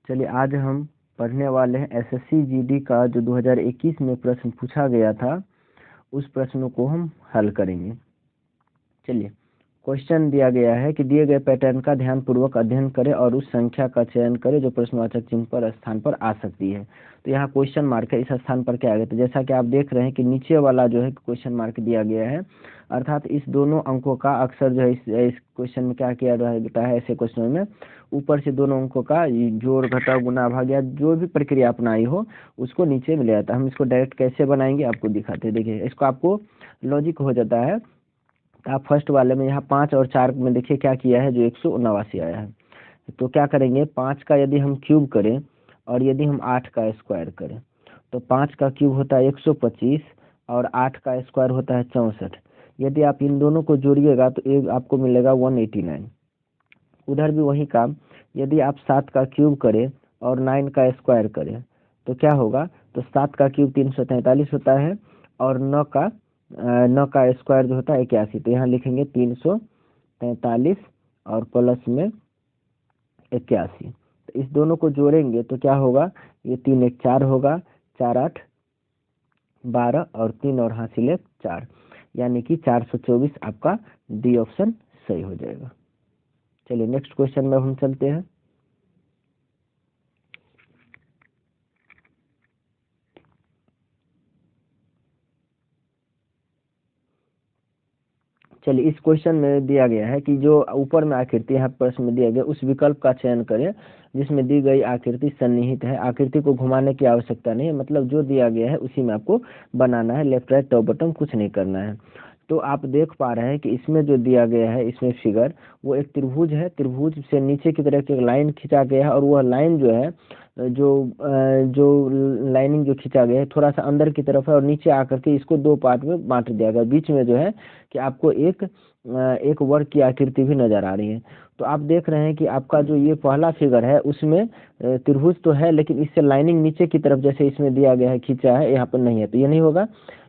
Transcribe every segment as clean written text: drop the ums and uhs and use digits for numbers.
चलिए आज हम पढ़ने वाले हैं एसएससी जीडी का जो 2021 में प्रश्न पूछा गया था उस प्रश्नों को हम हल करेंगे। चलिए क्वेश्चन दिया गया है कि दिए गए पैटर्न का ध्यानपूर्वक अध्ययन करें और उस संख्या का चयन करें जो प्रश्नवाचक चिन्ह पर स्थान पर आ सकती है। तो यहाँ क्वेश्चन मार्क है, इस स्थान पर क्या आ गया। तो जैसा कि आप देख रहे हैं कि नीचे वाला जो है क्वेश्चन मार्क दिया गया है, अर्थात इस दोनों अंकों का अक्सर जो है इस क्वेश्चन में क्या किया जाता है, ऐसे क्वेश्चन में ऊपर से दोनों अंकों का जोड़ घटाव गुना भाग या जो भी प्रक्रिया अपनाई हो उसको नीचे मिल जाता है। हम इसको डायरेक्ट कैसे बनाएंगे आपको दिखाते हैं। देखिए इसको आपको लॉजिक हो जाता है। आप फर्स्ट वाले में यहाँ 5 और 4 में देखिए क्या किया है, जो 179 आया है। तो क्या करेंगे, 5 का यदि हम क्यूब करें और यदि हम 8 का स्क्वायर करें तो 5 का क्यूब होता है 125 और 8 का स्क्वायर होता है 64। यदि आप इन दोनों को जोड़िएगा तो एक आपको मिलेगा 189। उधर भी वही काम, यदि आप 7 का क्यूब करें और 9 का स्क्वायर करें तो क्या होगा, तो 7 का क्यूब 343 होता है और 9 का स्क्वायर जो होता है 81। तो यहाँ लिखेंगे 343 और प्लस में 81। तो इस दोनों को जोड़ेंगे तो क्या होगा, ये 3 1 4 होगा, 4 8 12 और 3 और हासिल 4, यानी कि 424 आपका डी ऑप्शन सही हो जाएगा। चलिए नेक्स्ट क्वेश्चन में हम चलते हैं। चलिए इस क्वेश्चन में दिया गया है कि जो ऊपर में आकृति यहाँ प्रश्न में दिया गया उस विकल्प का चयन करें जिसमें दी गई आकृति सन्निहित है। आकृति को घुमाने की आवश्यकता नहीं है, मतलब जो दिया गया है उसी में आपको बनाना है, लेफ्ट राइट टॉप बटन कुछ नहीं करना है। तो आप देख पा रहे हैं कि इसमें जो दिया गया है इसमें फिगर वो एक त्रिभुज है। त्रिभुज से नीचे की तरफ एक लाइन खींचा गया है और वह लाइन जो है जो लाइनिंग जो खींचा गया है थोड़ा सा अंदर की तरफ है और नीचे आकर के इसको दो पार्ट में बांट दिया गया। बीच में जो है कि आपको एक वर्ग की आकृति भी नजर आ रही है। तो आप देख रहे हैं कि आपका जो ये पहला फिगर है उसमें त्रिभुज तो है लेकिन इससे लाइनिंग नीचे की तरफ जैसे इसमें दिया गया है खींचा है, यहाँ पर नहीं है, तो ये नहीं होगा।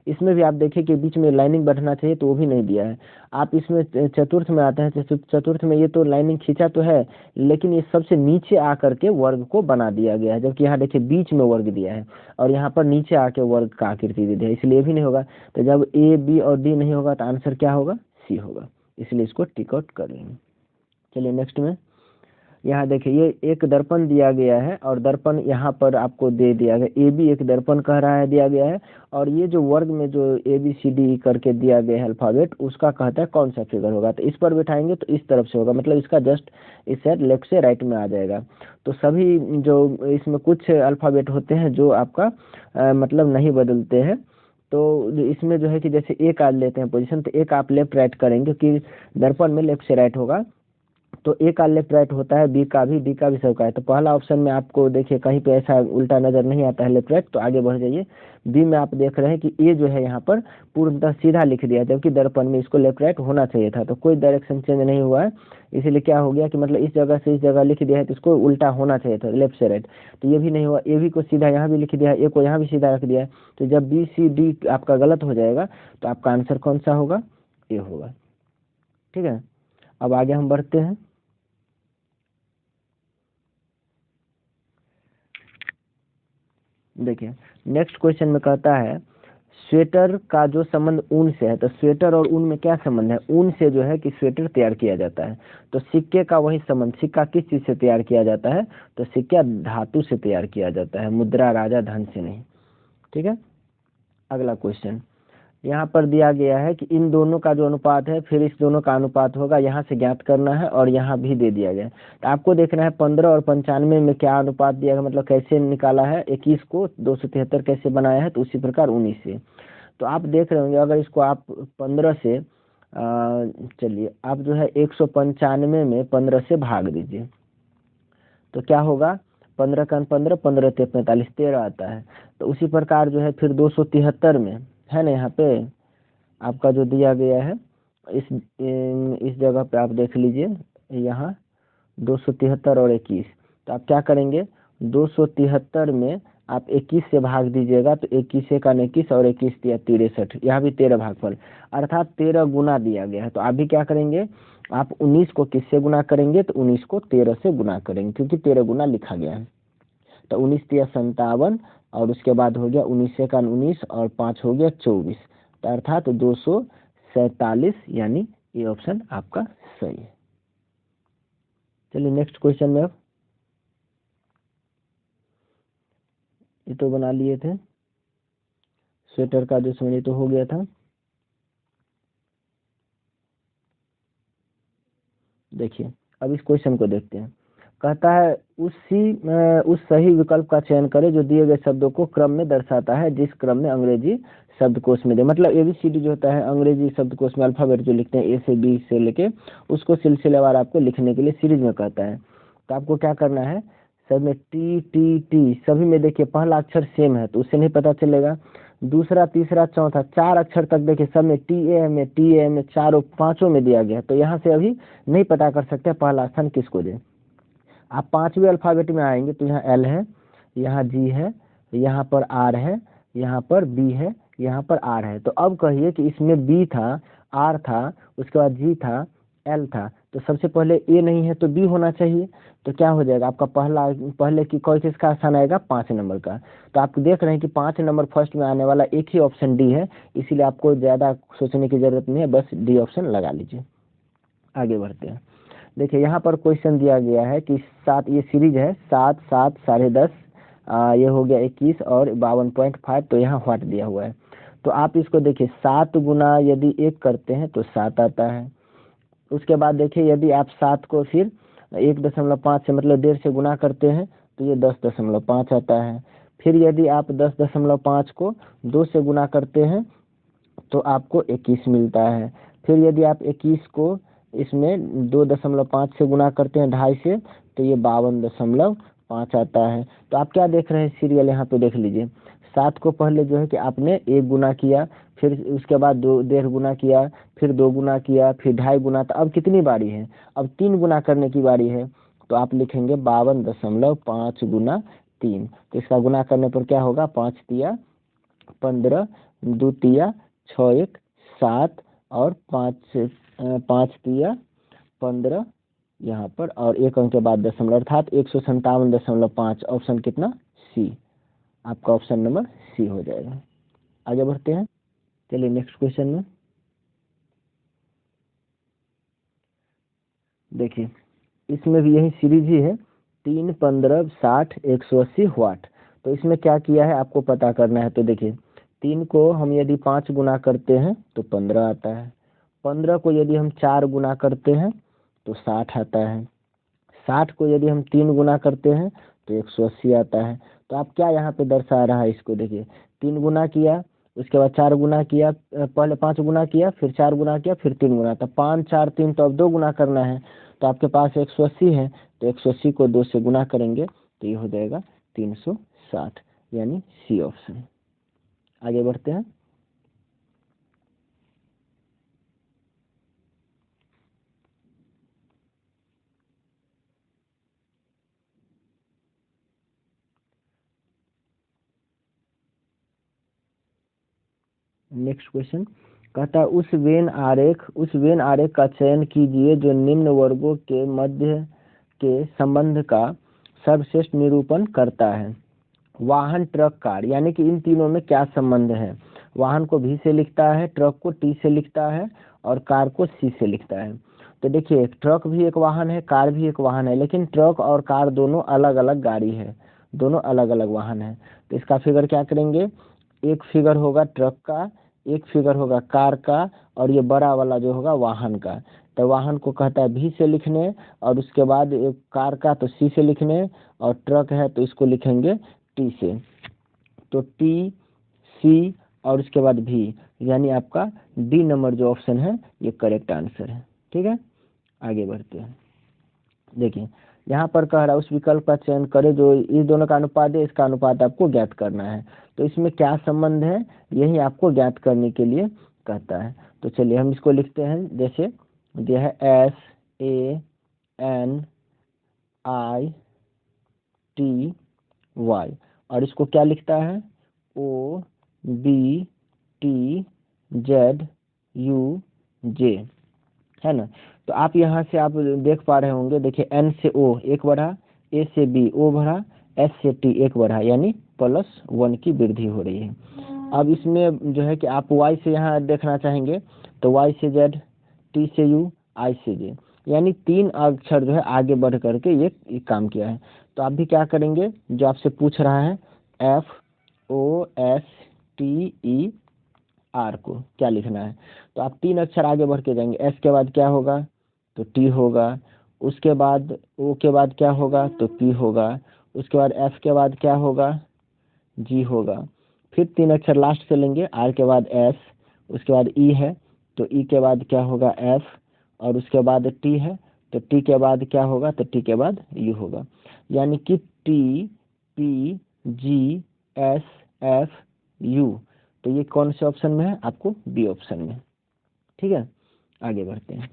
इसमें भी आप देखिए कि बीच में लाइनिंग बढ़ना चाहिए तो वो भी नहीं दिया है। आप इसमें चतुर्थ में आते हैं, चतुर्थ में ये तो लाइनिंग खींचा तो है लेकिन ये सबसे नीचे आकर के वर्ग को बना दिया गया है, जबकि यहाँ देखिए बीच में वर्ग दिया है और यहाँ पर नीचे आके वर्ग का आकृति दी है, इसलिए भी नहीं होगा। तो जब ए बी और डी नहीं होगा तो आंसर क्या होगा, सी होगा, इसलिए इसको टिक आउट कर लेंगे। चलिए नेक्स्ट में यहाँ देखिए ये एक दर्पण दिया गया है और दर्पण यहाँ पर आपको दे दिया गया, ए बी एक दर्पण कह रहा है दिया गया है और ये जो वर्ग में जो ए बी सी डी करके दिया गया है अल्फाबेट उसका कहता है कौन सा फिगर होगा। तो इस पर बिठाएंगे तो इस तरफ से होगा, मतलब इसका जस्ट इस साइड लेफ्ट से राइट में आ जाएगा। तो सभी जो इसमें कुछ अल्फाबेट होते हैं जो आपका मतलब नहीं बदलते हैं। तो इसमें जो है कि जैसे एक आज लेते हैं पोजीशन तो एक आप लेफ्ट राइट करेंगे क्योंकि दर्पण में लेफ्ट से राइट होगा, तो ए का लेफ्ट राइट होता है, बी का भी, डी का भी, सबका है। तो पहला ऑप्शन में आपको देखिए कहीं पे ऐसा उल्टा नजर नहीं आता है लेफ्ट राइट, तो आगे बढ़ जाइए। बी में आप देख रहे हैं कि ए जो है यहाँ पर पूर्णतः सीधा लिख दिया जबकि दर्पण में इसको लेफ्ट राइट होना चाहिए था, तो कोई डायरेक्शन चेंज नहीं हुआ है। इसीलिए क्या हो गया कि मतलब इस जगह से इस जगह लिख दिया है तो इसको उल्टा होना चाहिए था लेफ्ट से राइट, तो ये भी नहीं हुआ। ए भी को सीधा यहाँ भी लिख दिया है, ए को यहाँ भी सीधा रख दिया है। तो जब बी सी डी आपका गलत हो जाएगा तो आपका आंसर कौन सा होगा, ए होगा। ठीक है, अब आगे हम बढ़ते हैं। देखिए नेक्स्ट क्वेश्चन में कहता है स्वेटर का जो संबंध ऊन से है, तो स्वेटर और ऊन में क्या संबंध है, ऊन से जो है कि स्वेटर तैयार किया जाता है। तो सिक्के का वही संबंध, सिक्का किस चीज से तैयार किया जाता है, तो सिक्का धातु से तैयार किया जाता है, मुद्रा राजा धन से नहीं। ठीक है, अगला क्वेश्चन यहाँ पर दिया गया है कि इन दोनों का जो अनुपात है फिर इस दोनों का अनुपात होगा, यहाँ से ज्ञात करना है और यहाँ भी दे दिया गया है। तो आपको देखना है 15 और 95 में क्या अनुपात दिया गया, मतलब कैसे निकाला है, 21 को 273 कैसे बनाया है, तो उसी प्रकार 19 से। तो आप देख रहे होंगे अगर इसको आप 15 से चलिए आप जो है 195 में 15 से भाग दीजिए तो क्या होगा, 15 का 15, 15 ते 45, 13 आता है। तो उसी प्रकार जो है फिर 273 में है ना, यहाँ पे आपका जो दिया गया है इस जगह पे आप देख लीजिए, यहाँ 273 और 21। तो आप क्या करेंगे, 273 में आप 21 से भाग दीजिएगा तो 21 का 21 और 21 दिया 63, यहाँ भी 13 भागफल अर्थात 13 गुना दिया गया है। तो आप भी क्या करेंगे, आप 19 को किससे गुना करेंगे, तो 19 को 13 से गुना करेंगे क्योंकि 13 गुना लिखा गया है। तो 19 तिया 57 और उसके बाद हो गया 19 का 19 और 5 हो गया 24, तो अर्थात 247, यानी ये ऑप्शन आपका सही है। चलिए नेक्स्ट क्वेश्चन में, अब ये तो बना लिए थे, स्वेटर का जो समझे तो हो गया था। देखिए अब इस क्वेश्चन को देखते हैं। कहता है उस सही विकल्प का चयन करें जो दिए गए शब्दों को क्रम में दर्शाता है जिस क्रम में अंग्रेजी शब्दकोश में दे। मतलब ABCD जो होता है अंग्रेजी शब्दकोश में अल्फाबेट जो लिखते हैं A से B से लेके, उसको सिलसिलेवार आपको लिखने के लिए सीरीज में कहता है। तो आपको क्या करना है, सब में T सभी में देखिए पहला अक्षर सेम है तो उससे नहीं पता चलेगा। दूसरा तीसरा चौथा 4 अक्षर तक देखिए सब में TA में चारों पांचों में दिया गया, तो यहाँ से अभी नहीं पता कर सकते पहला स्थान किसको दे। आप 5वें अल्फाबेट में आएंगे तो यहाँ L है, यहाँ G है, यहाँ पर R है, यहाँ पर B है, यहाँ पर R है। तो अब कहिए कि इसमें B था, R था, उसके बाद G था, L था, तो सबसे पहले A नहीं है तो B होना चाहिए। तो क्या हो जाएगा आपका पहले की कोई किसका स्थान आएगा 5 नंबर का। तो आप देख रहे हैं कि 5 नंबर फर्स्ट में आने वाला एक ही ऑप्शन डी है, इसीलिए आपको ज़्यादा सोचने की जरूरत नहीं है, बस डी ऑप्शन लगा लीजिए। आगे बढ़ते हैं। देखिए यहाँ पर क्वेश्चन दिया गया है कि 7, ये सीरीज है 7 7 10.5, ये हो गया 21 और 52.5, तो यहाँ व्हाट दिया हुआ है। तो आप इसको देखिए 7 गुना यदि 1 करते हैं तो 7 आता है। उसके बाद देखिए यदि आप 7 को फिर 1.5 से मतलब 1.5 से गुना करते हैं तो ये 10.5 आता है। फिर यदि आप 10.5 को 2 से गुना करते हैं तो आपको 21 मिलता है। फिर यदि आप 21 को इसमें 2.5 से गुना करते हैं 2.5 से, तो ये 52.5 आता है। तो आप क्या देख रहे हैं सीरियल, यहाँ पे देख लीजिए। 7 को पहले जो है कि आपने 1 गुना किया, फिर उसके बाद 1.5 गुना किया, फिर 2 गुना किया, फिर 2.5 गुना। तो अब कितनी बारी है, अब 3 गुना करने की बारी है। तो आप लिखेंगे 52.5 गुना 3। तो इसका गुना करने पर क्या होगा, 5 तिया 15, 2 तिया 6 1 7 और 5 तिया 15 यहाँ पर, और 1 अंक के बाद दशमलव, अर्थात 157.5। ऑप्शन कितना, सी, आपका ऑप्शन नंबर सी हो जाएगा। आगे बढ़ते हैं। चलिए नेक्स्ट क्वेश्चन में देखिए, इसमें भी यही सीरीज ही है, 3 15 60 180 वाट। तो इसमें क्या किया है आपको पता करना है। तो देखिए 3 को हम यदि 5 गुना करते हैं तो 15 आता है। 15 को यदि हम 4 गुना करते हैं तो 60 आता है। 60 को यदि हम 3 गुना करते हैं तो 180 आता है। तो आप क्या यहाँ पे दर्शा रहा है इसको, देखिए 3 गुना किया, उसके बाद 4 गुना किया, पहले 5 गुना किया, फिर 4 गुना किया, फिर 3 गुना, तो 5 4 3, तो अब 2 गुना करना है। तो आपके पास 180 है, तो 180 को 2 से गुना करेंगे तो ये हो जाएगा 360, यानी सी ऑप्शन। आगे बढ़ते हैं। नेक्स्ट क्वेश्चन कहता है उस वेन आरेख का चयन कीजिए जो निम्न वर्गों के मध्य के संबंध का सर्वश्रेष्ठ निरूपण करता है। वाहन ट्रक कार, यानी कि इन तीनों में क्या संबंध है। वाहन को भी से लिखता है, ट्रक को टी से लिखता है और कार को सी से लिखता है। तो देखिए ट्रक भी एक वाहन है, कार भी एक वाहन है, लेकिन ट्रक और कार दोनों अलग अलग गाड़ी है, दोनों अलग अलग वाहन है। तो इसका फिगर क्या करेंगे, एक फिगर होगा ट्रक का, एक फिगर होगा कार का, और ये बड़ा वाला जो होगा वाहन का। तो वाहन को कहता है भी से लिखने, और उसके बाद एक कार का तो सी से लिखने, और ट्रक है तो इसको लिखेंगे टी से। तो टी सी और उसके बाद भी, यानी आपका डी नंबर जो ऑप्शन है ये करेक्ट आंसर है। ठीक है, आगे बढ़ते हैं। देखिए यहाँ पर कह रहा है उस विकल्प का चयन करें जो इस दोनों का अनुपात है, इसका अनुपात आपको ज्ञात करना है। तो इसमें क्या संबंध है यही आपको ज्ञात करने के लिए कहता है। तो चलिए हम इसको लिखते हैं, जैसे यह है SANITY, और इसको क्या लिखता है OBTZUJ, है ना। तो आप यहाँ से आप देख पा रहे होंगे, देखिए N से O 1 बढ़ा, A से B O बढ़ा, एस से टी एक बढ़ा यानी +1 की वृद्धि हो रही है। अब इसमें जो है कि आप वाई से यहाँ देखना चाहेंगे तो वाई से जेड, टी से यू, आई से जे, यानी 3 अक्षर जो है आगे बढ़ करके ये काम किया है। तो आप भी क्या करेंगे, जो आपसे पूछ रहा है FOSTER को क्या लिखना है, तो आप 3 अक्षर आगे बढ़ के जाएंगे। एस के बाद क्या होगा तो टी होगा, उसके बाद ओ के बाद क्या होगा तो पी होगा, उसके बाद एफ के बाद क्या होगा जी होगा, फिर 3 अक्षर लास्ट से लेंगे, आर के बाद एस, उसके बाद ई है तो ई के बाद क्या होगा एफ, और उसके बाद टी है तो टी के बाद क्या होगा तो टी के बाद यू होगा। यानी कि T P G S F you, तो ये कौन से ऑप्शन में है आपको बी ऑप्शन में। ठीक है, आगे बढ़ते हैं।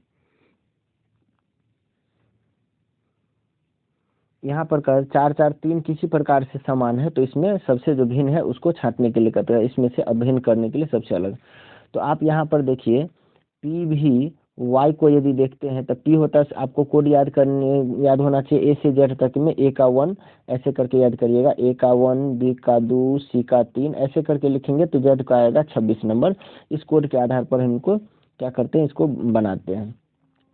यहाँ पर 4 4 3 किसी प्रकार से समान है, तो इसमें सबसे जो भिन्न है उसको छांटने के लिए कहते हैं, इसमें से अभिन्न करने के लिए सबसे अलग। तो आप यहाँ पर देखिए पी भी वाई को यदि देखते हैं तो पी होता है, आपको कोड याद होना चाहिए ए से जेड तक में, ए का 1 ऐसे करके याद करिएगा, ए का 1, बी का 2, सी का 3 ऐसे करके लिखेंगे तो जेड का आएगा 26 नंबर। इस कोड के आधार पर हम इनको क्या करते हैं, इसको बनाते हैं।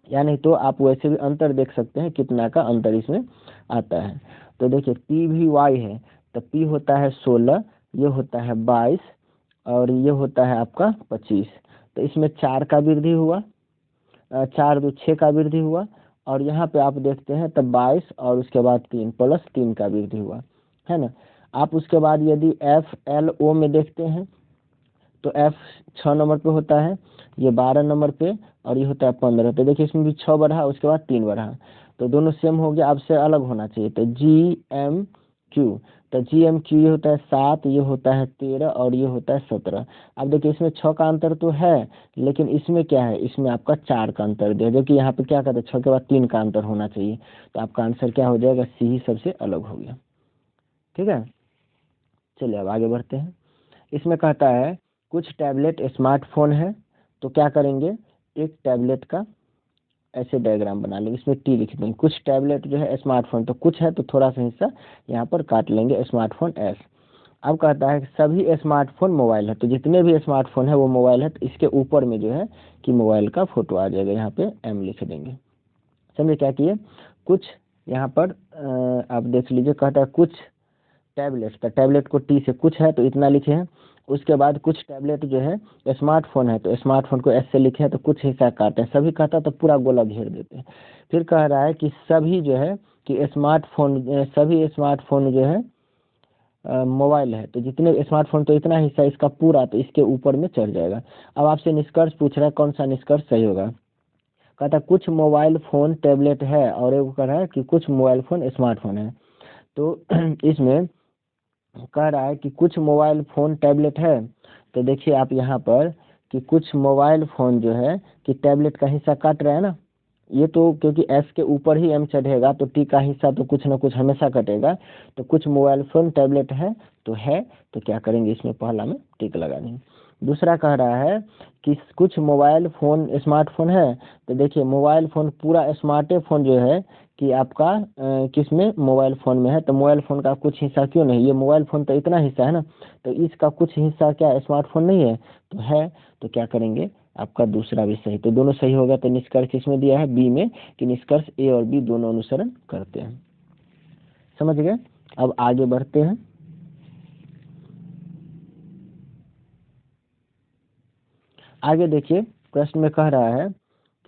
या नहीं तो आप वैसे भी अंतर देख सकते हैं कितना का अंतर इसमें आता है। तो देखिए पी भी वाई है तो पी होता है 16, ये होता है 22 और ये होता है आपका 25। तो इसमें 4 का वृद्धि हुआ, 4 2 6 का वृद्धि हुआ, और यहाँ पे आप देखते हैं तब 22 और उसके बाद 3 +3 का वृद्धि हुआ है ना। आप उसके बाद यदि एफ एल ओ में देखते हैं तो एफ 6 नंबर पे होता है, ये 12 नंबर पे, और ये होता है 15। तो देखिए इसमें भी 6 बढ़ा, उसके बाद 3 बढ़ा, तो दोनों सेम हो गया, आपसे अलग होना चाहिए। तो जी एम क्यू, तो जी एम क्यू ये होता है 7, ये होता है 13 और ये होता है 17। अब देखिए इसमें 6 का अंतर तो है, लेकिन इसमें क्या है, इसमें आपका 4 का अंतर दिया, जबकि यहाँ पे क्या कहते हैं 6 के बाद 3 का अंतर होना चाहिए। तो आपका आंसर क्या हो जाएगा, सी ही सबसे अलग हो गया। ठीक है, चलिए अब आगे बढ़ते हैं। इसमें कहता है कुछ टैबलेट स्मार्टफोन है, तो क्या करेंगे, एक टैबलेट का ऐसे डायग्राम बना लेंगे, इसमें टी लिख देंगे। कुछ टैबलेट जो है स्मार्टफोन, तो कुछ है तो थोड़ा सा हिस्सा यहाँ पर काट लेंगे, स्मार्टफोन एस। अब कहता है कि सभी स्मार्टफोन मोबाइल है, तो जितने भी स्मार्टफोन है वो मोबाइल है, तो इसके ऊपर में जो है कि मोबाइल का फोटो आ जाएगा, यहाँ पे एम लिख देंगे। समझे क्या किए, कुछ यहाँ पर आप देख लीजिए, कहता है कुछ टैबलेट, तो टैबलेट को टी से कुछ है तो इतना लिखे हैं। उसके बाद कुछ टैबलेट जो है स्मार्टफोन है, तो स्मार्टफोन को एस से लिखे हैं, तो कुछ हिस्सा काटे हैं, सभी कहता तो पूरा गोला घेर देते हैं। फिर कह रहा है कि सभी जो है कि स्मार्टफोन, सभी स्मार्टफोन जो है मोबाइल है, तो जितने स्मार्टफोन तो इतना हिस्सा इसका पूरा, तो इसके ऊपर में चढ़ जाएगा। अब आपसे निष्कर्ष पूछ रहा है, कौन सा निष्कर्ष सही होगा। कहता कुछ मोबाइल फोन टैबलेट है, और एक कह रहा है कि कुछ मोबाइल फोन स्मार्टफोन है। तो इसमें कह रहा है कि कुछ मोबाइल फ़ोन टैबलेट है, तो देखिए आप यहाँ पर कि कुछ मोबाइल फ़ोन जो है कि टैबलेट का हिस्सा काट रहा है ना, ये तो क्योंकि एस के ऊपर ही एम चढ़ेगा तो टी का हिस्सा तो कुछ ना कुछ हमेशा कटेगा। तो कुछ मोबाइल फ़ोन टैबलेट है, तो क्या करेंगे, इसमें पहला में टिक लगा देंगे। दूसरा कह रहा है कि कुछ मोबाइल फ़ोन स्मार्टफोन है, तो देखिए मोबाइल फ़ोन पूरा स्मार्ट फ़ोन जो है कि आपका किस में मोबाइल फ़ोन में है, तो मोबाइल फ़ोन का कुछ हिस्सा क्यों नहीं, ये मोबाइल फ़ोन तो इतना हिस्सा है ना, तो इसका कुछ हिस्सा क्या स्मार्टफोन नहीं है, तो है, तो क्या करेंगे, आपका दूसरा भी सही। तो दोनों सही होगा, तो निष्कर्ष किसमें दिया है, बी में, कि निष्कर्ष ए और बी दोनों अनुसरण करते हैं। समझ गए, अब आगे बढ़ते हैं। आगे देखिए प्रश्न में कह रहा है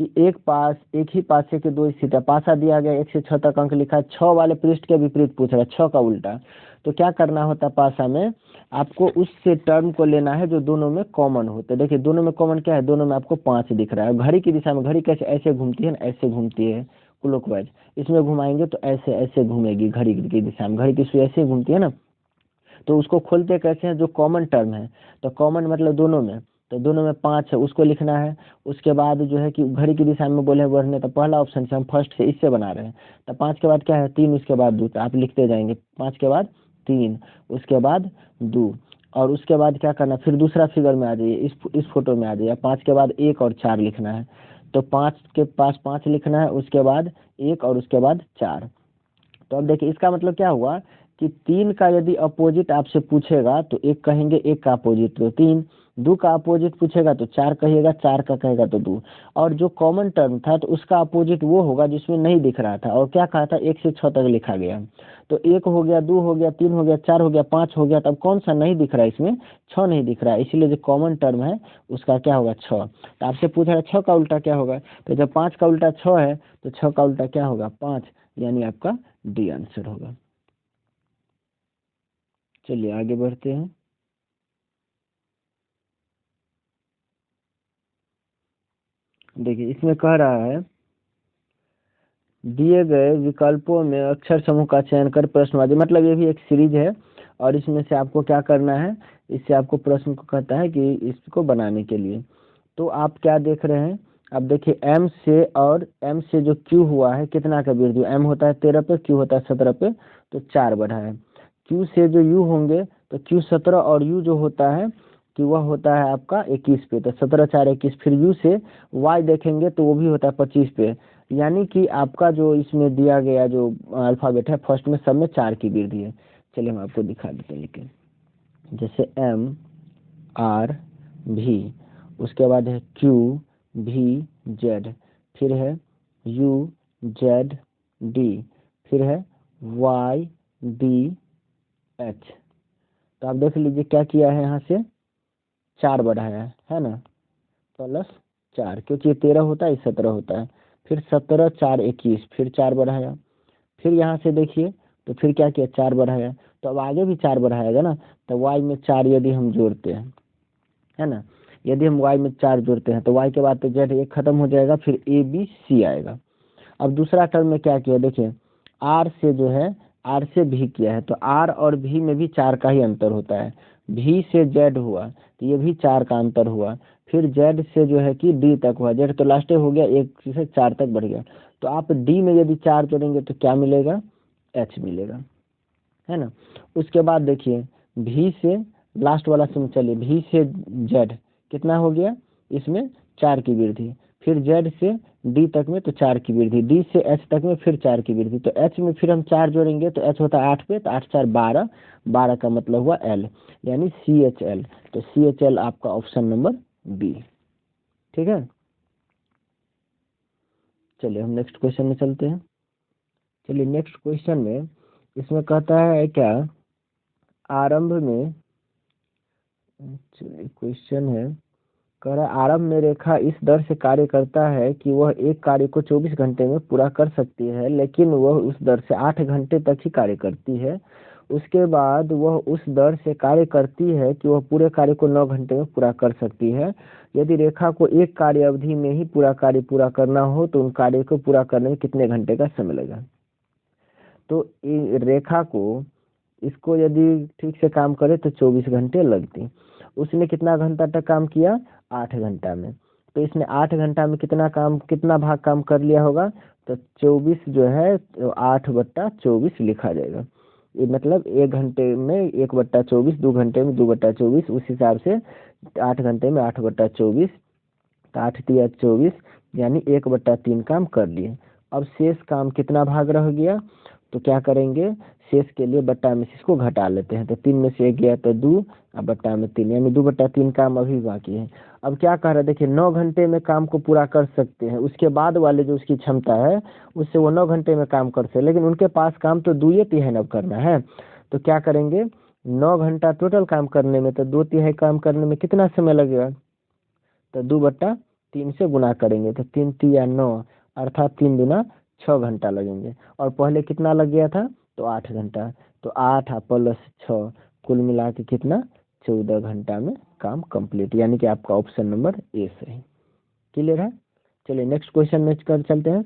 कि एक ही पासे के दो स्थित है, पासा दिया गया 1 से 6 तक अंक लिखा है, 6 वाले पृष्ठ के विपरीत पूछ रहा है, 6 का उल्टा। तो क्या करना होता है पासा में, आपको उससे टर्म को लेना है जो दोनों में कॉमन होते हैं। देखिए दोनों में कॉमन क्या है, दोनों में आपको 5 दिख रहा है। घड़ी की दिशा में, घड़ी कैसे ऐसे घूमती है ना, ऐसे घूमती है क्लॉकवाइज, इसमें घुमाएंगे तो ऐसे ऐसे घूमेगी घड़ी की दिशा में, घड़ी की सुई ऐसे घूमती है ना, तो उसको खोलते कैसे हैं, जो कॉमन टर्म है, तो कॉमन मतलब दोनों में, तो दोनों में 5 है उसको लिखना है। उसके बाद जो है कि घड़ी की दिशा में बोले बढ़ने, तो पहला ऑप्शन से हम फर्स्ट से इससे बना रहे हैं, तो 5 के बाद क्या है 3, उसके बाद 2, तो आप लिखते जाएंगे 5 के बाद 3, उसके बाद 2, और उसके बाद क्या करना, फिर दूसरा फिगर में आ जाइए, इस फोटो में आ जाइए, 5 के बाद 1 और 4 लिखना है, तो 5 के पास 5 लिखना है, उसके बाद 1 और उसके बाद 4। तो अब देखिए इसका मतलब क्या हुआ कि 3 का यदि अपोजिट आपसे पूछेगा तो एक कहेंगे, एक का अपोजिट तो 3, 2 का अपोजिट पूछेगा तो 4 कहिएगा, 4 का कहेगा तो 2। और जो कॉमन टर्म था तो उसका अपोजिट वो होगा जिसमें नहीं दिख रहा था। और क्या कहा था, 1 से 6 तक लिखा गया। तो 1 हो गया, 2 हो गया, 3 हो गया, 4 हो गया, 5 हो गया। तब कौन सा नहीं दिख रहा है इसमें, 6 नहीं दिख रहा है, इसीलिए जो कॉमन टर्म है उसका क्या होगा, 6। तो आपसे पूछ रहा है 6 का उल्टा क्या होगा, तो जब 5 का उल्टा 6 है तो 6 का उल्टा क्या होगा, 5, यानी आपका डी आंसर होगा। चलिए आगे बढ़ते हैं। देखिए इसमें कह रहा है, दिए गए विकल्पों में अक्षर समूह का चयन कर प्रश्नवादी, मतलब ये भी एक सीरीज है और इसमें से आपको क्या करना है, इससे आपको प्रश्न को कहता है कि इसको बनाने के लिए। तो आप क्या देख रहे हैं, अब देखिए एम से, और एम से जो क्यू हुआ है कितना का वृद्धि, एम होता है 13 पे, क्यू होता है 17 पे, तो 4 बढ़ा है। क्यू से जो यू होंगे तो क्यू 17 और यू जो होता है कि वह होता है आपका 21 पे, तो 17 4 21। फिर यू से वाई देखेंगे तो वो भी होता है 25 पे। यानी कि आपका जो इसमें दिया गया जो अल्फाबेट है फर्स्ट में सब में 4 की वृद्धि है। चलिए हम आपको दिखा देते हैं, लेकिन जैसे एम आर भी, उसके बाद है क्यू भी जेड, फिर है यू जेड डी, फिर है वाई डी एच। तो आप देख लीजिए क्या किया है, यहाँ से 4 बढ़ाया है ना, +4, क्योंकि ये 13 होता है, 17 होता है। फिर 17 4 21, फिर 4 बढ़ाया। फिर यहाँ से देखिए तो फिर क्या किया, 4 बढ़ाया। तो अब आगे भी 4 बढ़ाएगा ना, तो वाई में 4 यदि हम जोड़ते हैं, है ना, यदि हम वाई में 4 जोड़ते हैं तो वाई के बाद तो जेड एक खत्म हो जाएगा, फिर ए बी सी आएगा। अब दूसरा टर्म में क्या किया, देखिए आर से जो है, आर से भी किया है, तो आर और भी में भी 4 का ही अंतर होता है। भी से जेड हुआ तो ये भी 4 का अंतर हुआ। फिर जेड से जो है कि डी तक हुआ, जेड तो लास्ट हो गया, 1 से 4 तक बढ़ गया। तो आप डी में यदि 4 जोड़ेंगे तो क्या मिलेगा, एच मिलेगा, है ना। उसके बाद देखिए भी से लास्ट वाला सुन, चलिए भी से जेड कितना हो गया, इसमें 4 की वृद्धि। फिर जेड से डी तक में तो 4 की वृद्धि, डी से एच तक में फिर 4 की वृद्धि। तो एच में फिर हम 4 जोड़ेंगे तो एच होता है 8 पे, तो 8 4 12, 12 का मतलब हुआ एल, यानी सी एच एल। तो सी एच एल आपका ऑप्शन नंबर बी, ठीक है। चलिए हम नेक्स्ट क्वेश्चन में चलते हैं। चलिए नेक्स्ट क्वेश्चन में इसमें कहता है क्या, आरंभ में, चलिए क्वेश्चन है, कह रहा है आरंभ में रेखा इस दर से कार्य करता है कि वह एक कार्य को 24 घंटे में पूरा कर सकती है, लेकिन वह उस दर से 8 घंटे तक ही कार्य करती है। उसके बाद वह उस दर से कार्य करती है कि वह पूरे कार्य को 9 घंटे में पूरा कर सकती है। यदि रेखा को एक कार्य अवधि में ही पूरा कार्य पूरा करना हो तो उन कार्य को पूरा करने में कितने घंटे का समय लगेगा। तो रेखा को, इसको यदि ठीक से काम करे तो 24 घंटे लगती। उसने कितना घंटा तक काम किया, 8 घंटा में। तो इसने 8 घंटा में कितना काम, कितना भाग काम कर लिया होगा, तो 24 जो है तो 8/24 लिखा जाएगा। ये मतलब 1 घंटे में 1/24, 2 घंटे में 2/24, उस हिसाब से 8 घंटे में 8/24, तो 8 तिया 24, यानी 1/3 काम कर लिए। अब शेष काम कितना भाग रह गया, तो क्या करेंगे, शेष के लिए बट्टा में से इसको घटा लेते हैं। तो 3 में से 1 गया तो 2, अब बट्टा में 3, यानी 2/3 काम अभी बाकी है। अब क्या कह रहा है, देखिए 9 घंटे में काम को पूरा कर सकते हैं, उसके बाद वाले जो उसकी क्षमता है उससे वो 9 घंटे में काम कर सकते हैं, लेकिन उनके पास काम तो 2/3 अब करना है। तो क्या करेंगे, 9 घंटा टोटल काम करने में, तो 2/3 काम करने में कितना समय लगेगा, तो 2/3 से गुना करेंगे तो 3 तिया 9, अर्थात 3 दूना 6 घंटा लगेंगे। और पहले कितना लग गया था, तो 8 घंटा। तो 8 +6 कुल मिला के कितना, 14 घंटा में काम कंप्लीट, यानी कि आपका ऑप्शन नंबर ए सही। क्लियर है। चलिए नेक्स्ट क्वेश्चन में कर चलते हैं।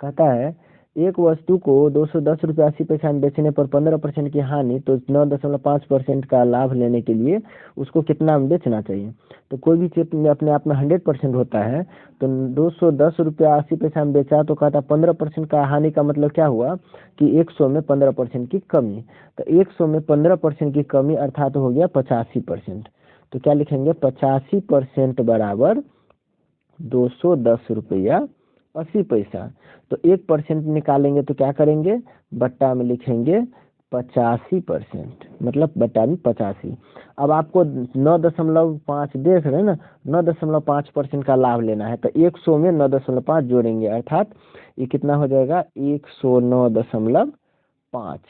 कहता है एक वस्तु को 210 रुपये 80 पैसा में बेचने पर 15% की हानि, तो 9.5% का लाभ लेने के लिए उसको कितना में बेचना चाहिए। तो कोई भी चीज में अपने आप में 100% होता है, तो 210 रुपया 80 पैसा में बेचा तो कहता 15% का हानि का मतलब क्या हुआ कि 100 में 15% की कमी। तो 100 में 15% की कमी अर्थात हो गया 85%। तो क्या लिखेंगे, 85% बराबर 210 रुपया 80 पैसा। तो 1% निकालेंगे तो क्या करेंगे, बट्टा में लिखेंगे 85%, मतलब बटा में 85। अब आपको 9.5 देख रहे हैं ना, 9.5% का लाभ लेना है, तो 100 में 9.5 जोड़ेंगे, अर्थात ये कितना हो जाएगा 109.5,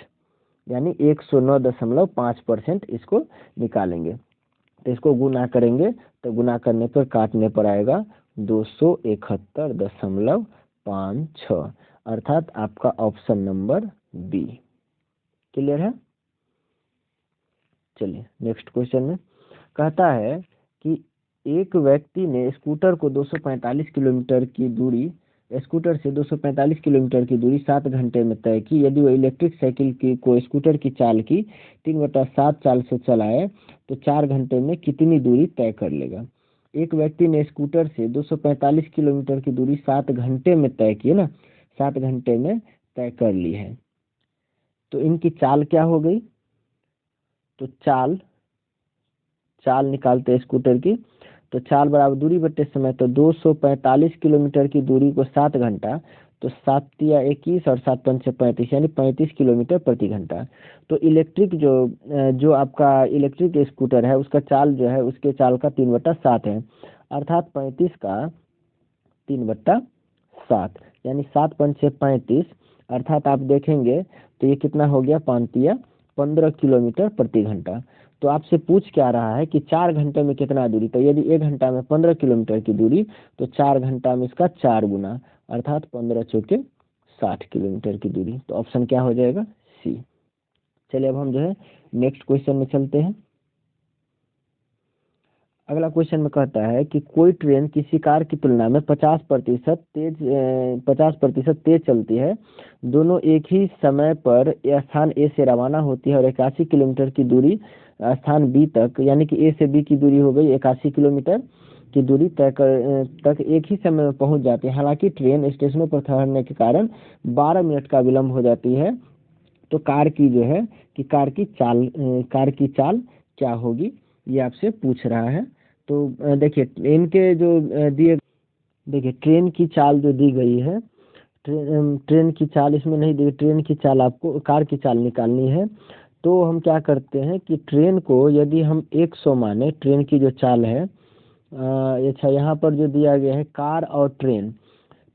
यानी 109.5% इसको निकालेंगे। तो इसको गुना करेंगे, तो गुना करने पर काटने पर आएगा 271.56, अर्थात आपका ऑप्शन नंबर बी। क्लियर है? चलिए नेक्स्ट क्वेश्चन में कहता है कि एक व्यक्ति ने स्कूटर को 245 किलोमीटर की दूरी स्कूटर से 245 किलोमीटर की दूरी 7 घंटे में तय की। यदि वो इलेक्ट्रिक साइकिल की को स्कूटर की चाल की 3/7 चाल से चलाए तो 4 घंटे में कितनी दूरी तय कर लेगा। एक व्यक्ति ने स्कूटर से 245 किलोमीटर की दूरी 7 घंटे में तय की है ना, 7 घंटे में तय कर ली है, तो इनकी चाल क्या हो गई। तो चाल निकालते हैं स्कूटर की, तो चाल बराबर दूरी बटे समय, तो 245 किलोमीटर की दूरी को 7 घंटा, तो 7 या 21 और 7 पंचे 35, यानी 35 किलोमीटर प्रति घंटा। तो इलेक्ट्रिक जो आपका इलेक्ट्रिक स्कूटर है उसका चाल जो है उसके चाल का 3/7 है, अर्थात 35 का 3/7, यानी 7 पंचे 35, अर्थात आप देखेंगे तो ये कितना हो गया 15 किलोमीटर प्रति घंटा। तो आपसे पूछ क्या रहा है कि 4 घंटे में कितना दूरी, तो यदि 1 घंटा में 15 किलोमीटर की दूरी, तो 4 घंटा में इसका 4 गुना, अर्थात 15 चौके 60 किलोमीटर की दूरी। तो ऑप्शन क्या हो जाएगा सी। चलिए अब हम जो है नेक्स्ट क्वेश्चन में चलते हैं। अगला क्वेश्चन में कहता है कि कोई ट्रेन किसी कार की तुलना में 50% तेज चलती है। दोनों एक ही समय पर स्थान ए से रवाना होती है और 81 किलोमीटर की दूरी स्थान बी तक, यानी कि ए से बी की दूरी हो गई 81 किलोमीटर की दूरी तय कर तक एक ही समय में पहुंच जाती है। हालांकि ट्रेन स्टेशनों पर ठहरने के कारण 12 मिनट का विलम्ब हो जाती है। तो कार की जो है कि कार की चाल क्या होगी, ये आपसे पूछ रहा है। तो देखिए इनके जो देखिए ट्रेन की चाल जो दी गई है, ट्रेन की चाल इसमें नहीं दी, ट्रेन की चाल आपको कार की चाल निकालनी है। तो हम क्या करते हैं कि ट्रेन को यदि हम 100 माने, ट्रेन की जो चाल है, अच्छा यहाँ पर जो दिया गया है कार और ट्रेन,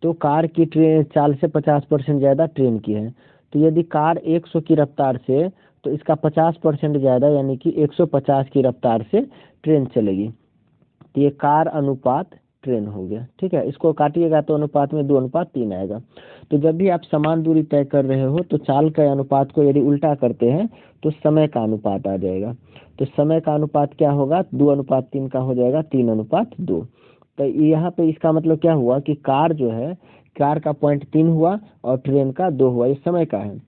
तो कार की ट्रेन चाल से 50% ज़्यादा ट्रेन की है। तो यदि कार 100 की रफ्तार से, तो इसका 50% ज़्यादा, यानी कि 150 की रफ्तार से ट्रेन चलेगी। तो ये कार अनुपात ट्रेन हो गया, ठीक है। इसको काटिएगा तो अनुपात में 2:3 आएगा। तो जब भी आप समान दूरी तय कर रहे हो तो चाल के अनुपात को यदि उल्टा करते हैं तो समय का अनुपात आ जाएगा। तो समय का अनुपात क्या होगा, 2:3 का हो जाएगा 3:2। तो यहाँ पे इसका मतलब क्या हुआ कि कार जो है, कार का 0.3 हुआ और ट्रेन का 2 हुआ, ये समय का है।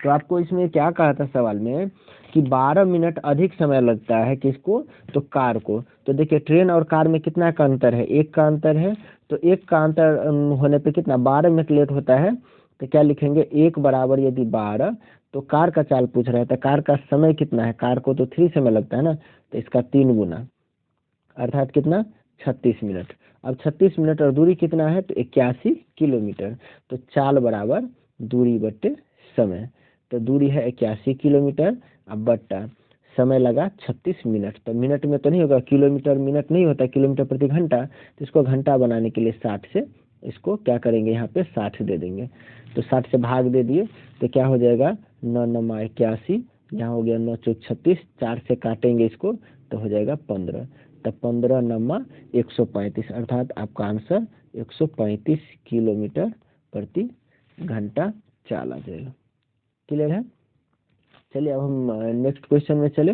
तो आपको इसमें क्या कहा था सवाल में कि 12 मिनट अधिक समय लगता है किसको, तो कार को। तो देखिए ट्रेन और कार में कितना का अंतर है, 1 का अंतर है। तो 1 का अंतर होने पे कितना 12 मिनट लेट होता है। तो क्या लिखेंगे 1 बराबर यदि 12, तो कार का चाल पूछ रहा है, तो कार का समय कितना है, कार को तो 3 समय लगता है ना, तो इसका 3 गुना, अर्थात कितना 36 मिनट। अब 36 मिनट और दूरी कितना है, तो 81 किलोमीटर। तो चाल बराबर दूरी बट्टे समय, तो दूरी है 81 किलोमीटर, अब बट्टा समय लगा 36 मिनट। तो मिनट में तो नहीं होगा, किलोमीटर मिनट नहीं होता, किलोमीटर प्रति घंटा। तो इसको घंटा बनाने के लिए 60 से इसको क्या करेंगे, यहाँ पे 60 दे देंगे। तो 60 से भाग दे दिए तो क्या हो जाएगा 9 9 81, यहाँ हो गया 9 चौक 36, 4 से काटेंगे इसको तो हो जाएगा 15। तब 15 9 135, अर्थात आपका आंसर 135 किलोमीटर प्रति घंटा चाल आ जाएगा। क्लियर है? चलिए अब हम नेक्स्ट क्वेश्चन में चले।